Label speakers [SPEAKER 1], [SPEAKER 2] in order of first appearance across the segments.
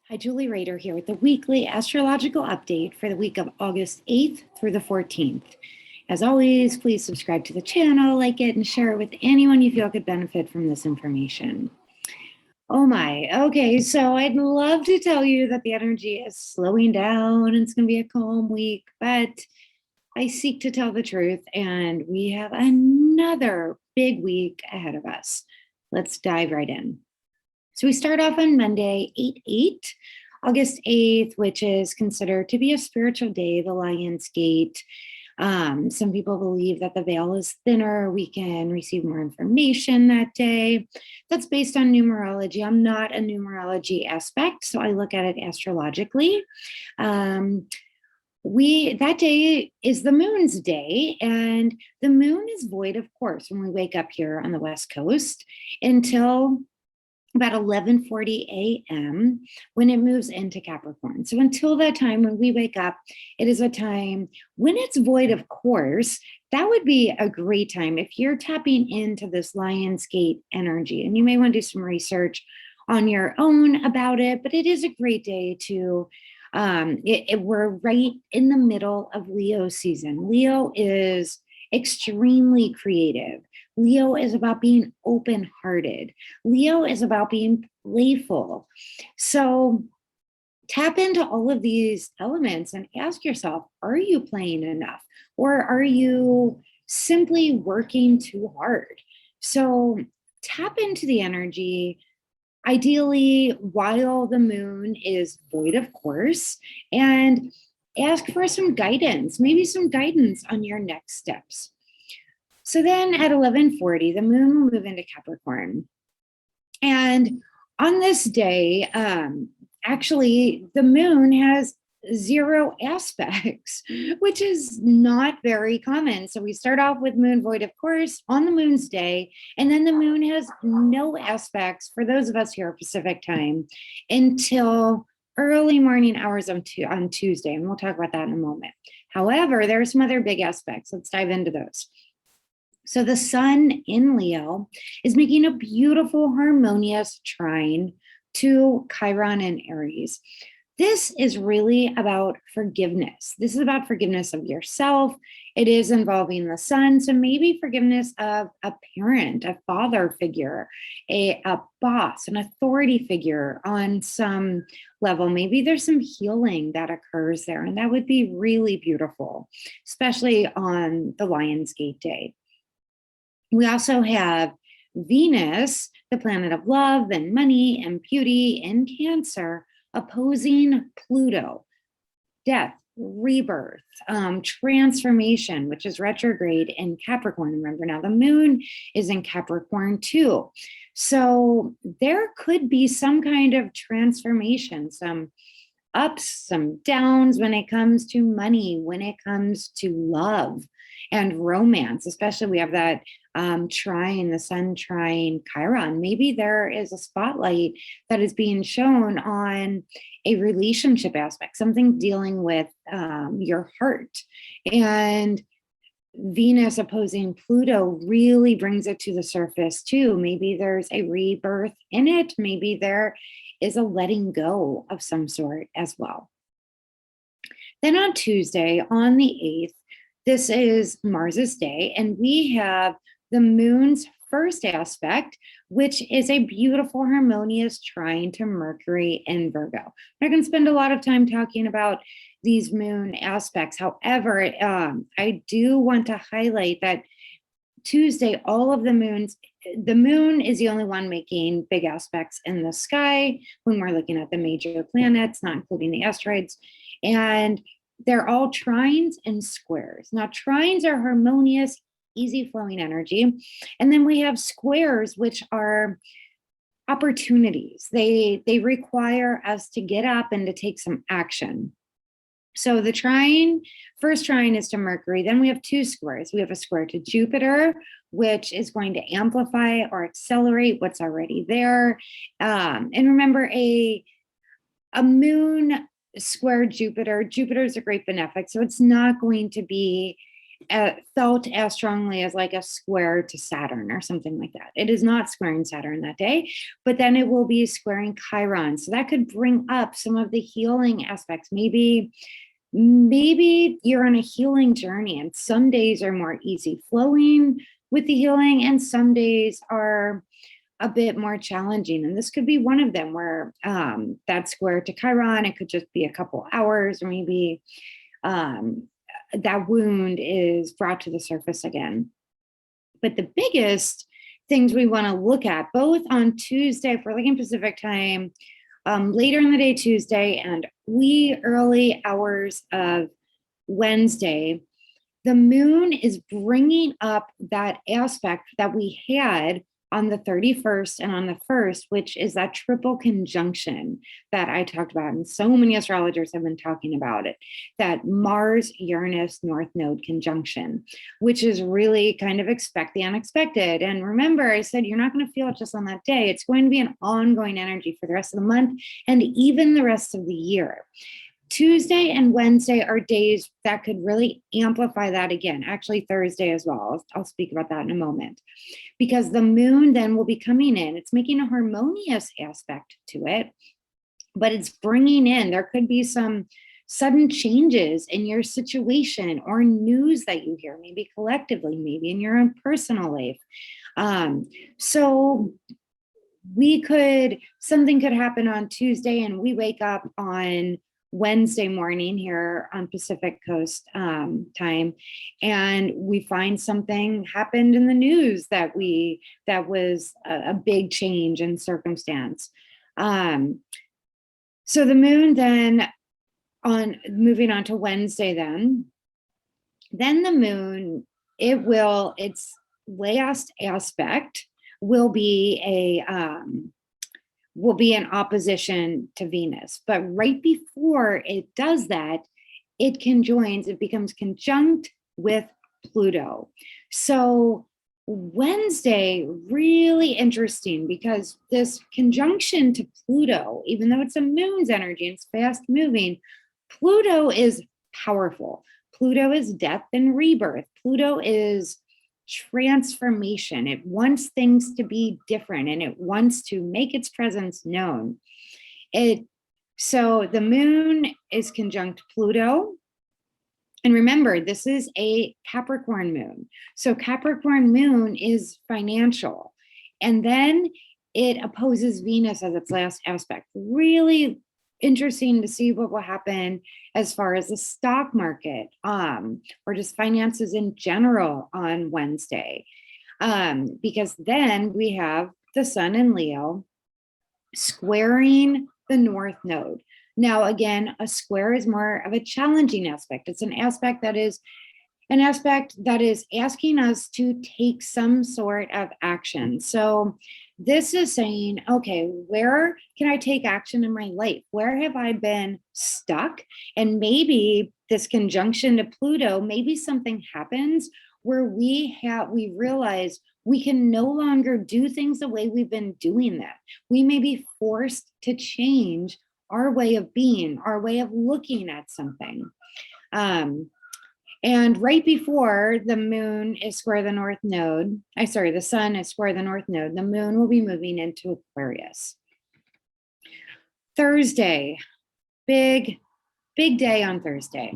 [SPEAKER 1] Hi, Julie Rader here with the weekly astrological update for the week of August 8th through the 14th. As always, please subscribe to the channel, like it, and share it with anyone you feel could benefit from this information. Oh my, okay, so I'd love to tell you that the energy is slowing down and it's going to be a calm week, but I seek to tell the truth, and we have another big week ahead of us. Let's dive right in. So we start off on Monday, 8/8, August 8th, which is considered to be a spiritual day, the Lion's Gate. Some people believe that the veil is thinner. We can receive more information that day. That's based on numerology. I'm not a numerology aspect, so I look at it astrologically. That day is the moon's day, and the moon is void, of course, when we wake up here on the West Coast until about 11:40 a.m. when it moves into Capricorn. So until that time, when we wake up, it is a time when it's void, of course. That would be a great time if you're tapping into this Lion's Gate energy. And you may want to do some research on your own about it, but it is a great day to we're right in the middle of Leo season. Leo is extremely creative. Leo is about being open-hearted. Leo is about being playful. So tap into all of these elements and ask yourself, are you playing enough? Or are you simply working too hard? So tap into the energy, ideally while the moon is void, of course, and ask for some guidance, maybe some guidance on your next steps. So then at 11:40, the moon will move into Capricorn. And on this day, actually, the moon has 0 aspects, which is not very common. So we start off with moon void, of course, on the moon's day, and then the moon has no aspects for those of us here at Pacific time until early morning hours on Tuesday, and we'll talk about that in a moment. However, there are some other big aspects. Let's dive into those. So the sun in Leo is making a beautiful, harmonious trine to Chiron and Aries. This is really about forgiveness. This is about forgiveness of yourself. It is involving the sun. So maybe forgiveness of a parent, a father figure, a boss, an authority figure on some level. Maybe there's some healing that occurs there, and that would be really beautiful, especially on the Lion's Gate day. We also have Venus, the planet of love and money and beauty in Cancer, opposing Pluto, death, rebirth, transformation, which is retrograde in Capricorn. Remember, now the moon is in Capricorn too. So there could be some kind of transformation, some ups, some downs when it comes to money, when it comes to love and romance. Especially we have that trine, the sun trine Chiron. Maybe there is a spotlight that is being shown on a relationship aspect, something dealing with your heart. And Venus opposing Pluto really brings it to the surface too. Maybe there's a rebirth in it. Maybe there is a letting go of some sort as well. Then on Tuesday, on the 8th, this is Mars's day, and we have the moon's first aspect, which is a beautiful, harmonious trine to Mercury in Virgo. I'm not going to spend a lot of time talking about these moon aspects. However, I do want to highlight that Tuesday, all of the moons, the moon is the only one making big aspects in the sky when we're looking at the major planets, not including the asteroids. And they're all trines and squares. Now, trines are harmonious, easy flowing energy. And then we have squares, which are opportunities. They require us to get up and to take some action. So the trine, first trine is to Mercury. Then we have 2 squares. We have a square to Jupiter, which is going to amplify or accelerate what's already there. And remember, a moon square Jupiter, Jupiter is a great benefic, so it's not going to be felt as strongly as like a square to Saturn or something like that. It is not squaring Saturn that day, but then it will be squaring Chiron. So that could bring up some of the healing aspects. Maybe you're on a healing journey, and some days are more easy flowing with the healing, and some days are a bit more challenging. And this could be one of them where that square to Chiron, it could just be a couple hours, or maybe that wound is brought to the surface again. But the biggest things we want to look at, both on Tuesday, if we're looking Pacific time, later in the day Tuesday, and wee early hours of Wednesday, the moon is bringing up that aspect that we had on the 31st and on the 1st, which is that triple conjunction that I talked about. And so many astrologers have been talking about it, that Mars-Uranus North Node conjunction, which is really kind of expect the unexpected. And remember, I said, you're not going to feel it just on that day. It's going to be an ongoing energy for the rest of the month and even the rest of the year. Tuesday and Wednesday are days that could really amplify that again. Actually, Thursday as well. I'll speak about that in a moment, because the moon then will be coming in. It's making a harmonious aspect to it, but it's bringing in, there could be some sudden changes in your situation or news that you hear, maybe collectively, maybe in your own personal life. So something could happen on Tuesday and we wake up on Wednesday morning here on Pacific Coast time, and we find something happened in the news that was a big change in circumstance. So the moon then, moving on to Wednesday, then the moon, its last aspect will be in opposition to Venus. But right before it does that, it becomes conjunct with Pluto. So Wednesday, really interesting, because this conjunction to Pluto, even though it's a moon's energy, it's fast moving, Pluto is powerful. Pluto is death and rebirth. Pluto is transformation. It wants things to be different, and it wants to make its presence known. So the moon is conjunct Pluto. And remember, this is a Capricorn moon. So Capricorn moon is financial. And then it opposes Venus as its last aspect. Really interesting to see what will happen as far as the stock market, or just finances in general on Wednesday. Because then we have the sun in Leo squaring the North Node. Now, again, a square is more of a challenging aspect. It's an aspect that is asking us to take some sort of action. So this is saying, okay, where can I take action in my life? Where have I been stuck? And maybe this conjunction to Pluto, maybe something happens where we realize we can no longer do things the way we've been doing them. We may be forced to change our way of being, our way of looking at something. And right before the moon is square the North Node, the sun is square the North Node, the moon will be moving into Aquarius. Thursday, big day on Thursday.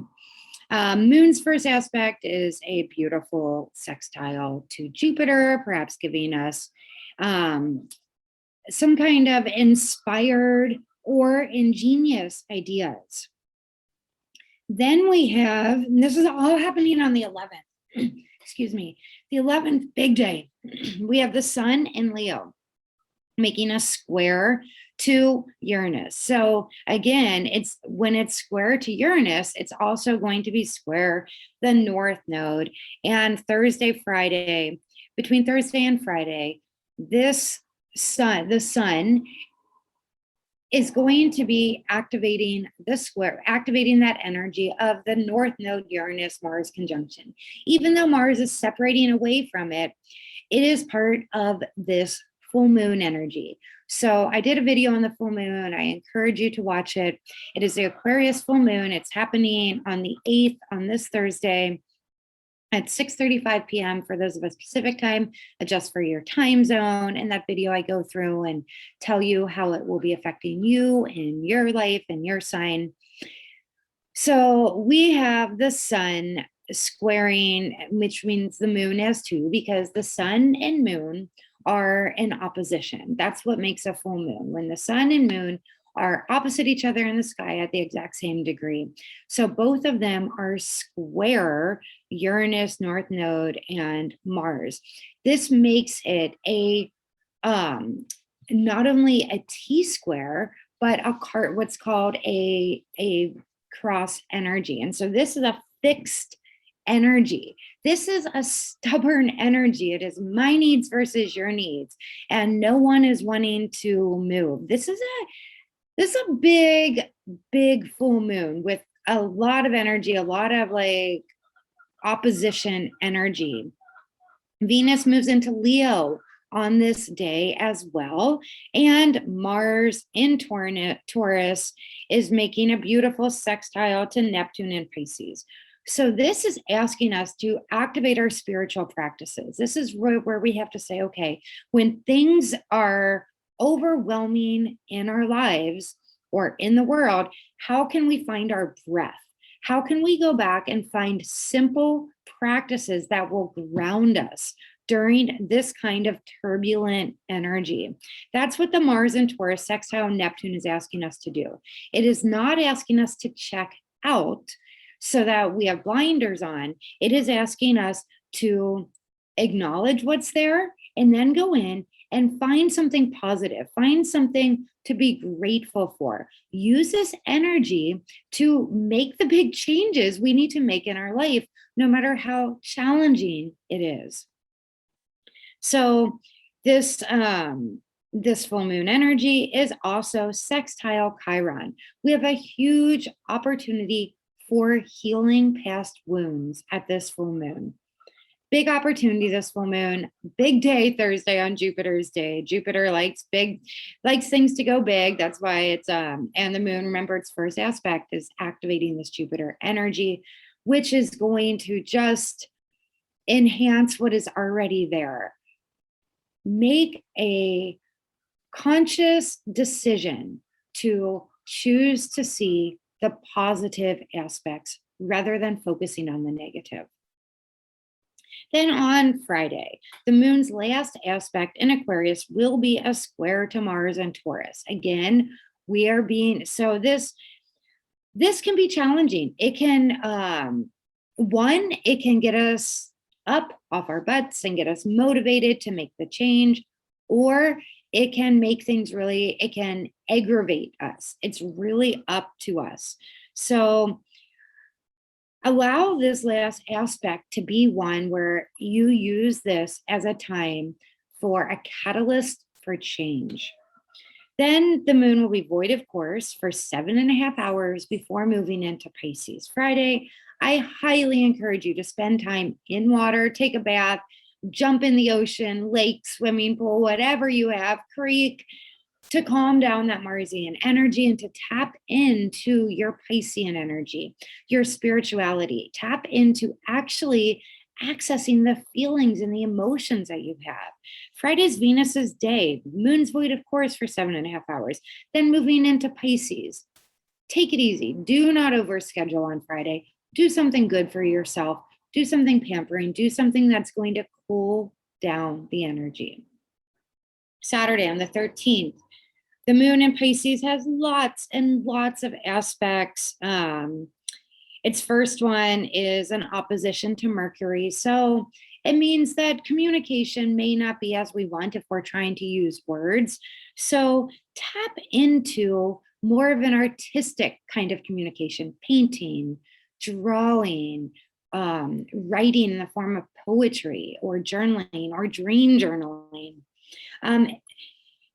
[SPEAKER 1] Moon's first aspect is a beautiful sextile to Jupiter, perhaps giving us some kind of inspired or ingenious ideas. Then we have, and this is all happening on the 11th, excuse me, the 11th big day. We have the sun in Leo making a square to Uranus. So again, when it's square to Uranus, it's also going to be square the North Node. And between Thursday and Friday, the sun is going to be activating that energy of the North Node Uranus-Mars conjunction. Even though Mars is separating away from it, it is part of this full moon energy. So I did a video on the full moon. I encourage you to watch it. It is the Aquarius full moon. It's happening on the 8th, on this Thursday. at 6:35 p.m. for those of us Pacific time. Adjust for your time zone. In that video, I go through and tell you how it will be affecting you in your life and your sign. So we have the sun squaring, which means the moon has two, because the sun and moon are in opposition. That's what makes a full moon, when the sun and moon are opposite each other in the sky at the exact same degree. So both of them are square Uranus, North Node, and Mars. This makes it a not only a T square, but what's called a cross energy. And so this is a fixed energy. This is a stubborn energy. It is my needs versus your needs, and no one is wanting to move. This is a big full moon with a lot of energy, a lot of like opposition energy. Venus moves into Leo on this day as well. And Mars in Taurus is making a beautiful sextile to Neptune in Pisces. So this is asking us to activate our spiritual practices. This is where we have to say, okay, when things are overwhelming in our lives or in the world, how can we find our breath? How can we go back and find simple practices that will ground us during this kind of turbulent energy? That's what the Mars and Taurus sextile Neptune is asking us to do. It is not asking us to check out so that we have blinders on. It is asking us to acknowledge what's there and then go in and find something positive, find something to be grateful for. Use this energy to make the big changes we need to make in our life, no matter how challenging it is. So this full moon energy is also sextile Chiron. We have a huge opportunity for healing past wounds at this full moon. Big opportunity this full moon. Big day Thursday on Jupiter's day. Jupiter likes things to go big. That's why it's and the moon, remember, its first aspect is activating this Jupiter energy, which is going to just enhance what is already there. Make a conscious decision to choose to see the positive aspects rather than focusing on the negative. Then on Friday, the moon's last aspect in Aquarius will be a square to Mars and Taurus. Again, this can be challenging. It can, it can get us up off our butts and get us motivated to make the change, or it can make things it can aggravate us. It's really up to us. So allow this last aspect to be one where you use this as a time for a catalyst for change. Then the moon will be void of course for 7.5 hours before moving into Pisces. Friday, I highly encourage you to spend time in water, take a bath, jump in the ocean, lake, swimming pool, whatever you have, creek, to calm down that Marsian energy and to tap into your Piscean energy, your spirituality. Tap into actually accessing the feelings and the emotions that you have. Friday's Venus's day. Moon's void, of course, for 7.5 hours. Then moving into Pisces. Take it easy. Do not overschedule on Friday. Do something good for yourself. Do something pampering. Do something that's going to cool down the energy. Saturday on the 13th, the moon in Pisces has lots and lots of aspects. Its first one is an opposition to Mercury. So it means that communication may not be as we want if we're trying to use words. So tap into more of an artistic kind of communication, painting, drawing, writing in the form of poetry or journaling or dream journaling.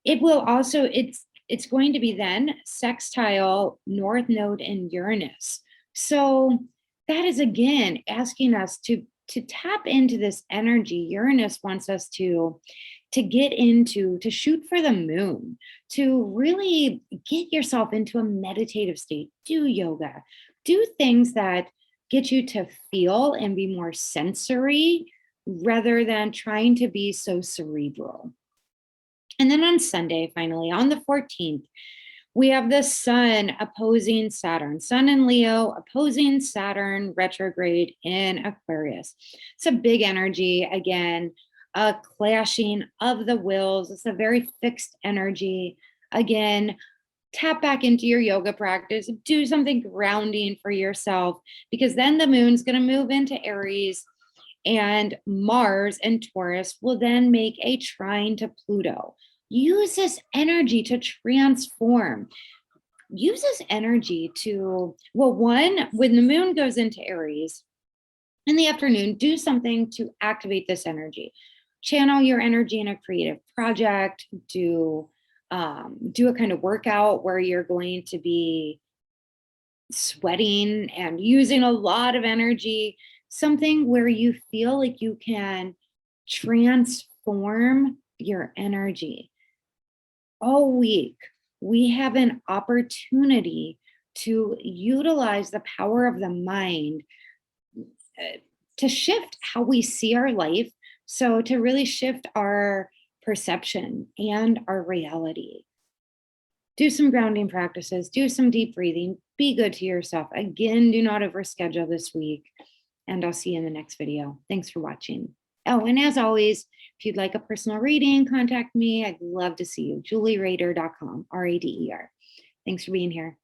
[SPEAKER 1] It will also, it's going to be then sextile North Node and Uranus. So that is again asking us to tap into this energy. Uranus wants us to get into, to shoot for the moon, to really get yourself into a meditative state. Do yoga, do things that get you to feel and be more sensory rather than trying to be so cerebral. And then on Sunday, finally, on the 14th, we have the sun opposing Saturn, sun in Leo opposing Saturn retrograde in Aquarius. It's a big energy. Again, a clashing of the wills. It's a very fixed energy. Again, tap back into your yoga practice, do something grounding for yourself, because then the moon's going to move into Aries and Mars and Taurus will then make a trine to Pluto. Use this energy to transform. Use this energy to, well, one, when the moon goes into Aries in the afternoon, do something to activate this energy. Channel your energy in a creative project, do a kind of workout where you're going to be sweating and using a lot of energy, something where you feel like you can transform your energy. All week, we have an opportunity to utilize the power of the mind to shift how we see our life. So, to really shift our perception and our reality. Do some grounding practices, do some deep breathing, be good to yourself. Again, do not overschedule this week. And I'll see you in the next video. Thanks for watching. Oh, and as always, if you'd like a personal reading, contact me. I'd love to see you. JulieRader.com, Rader. Thanks for being here.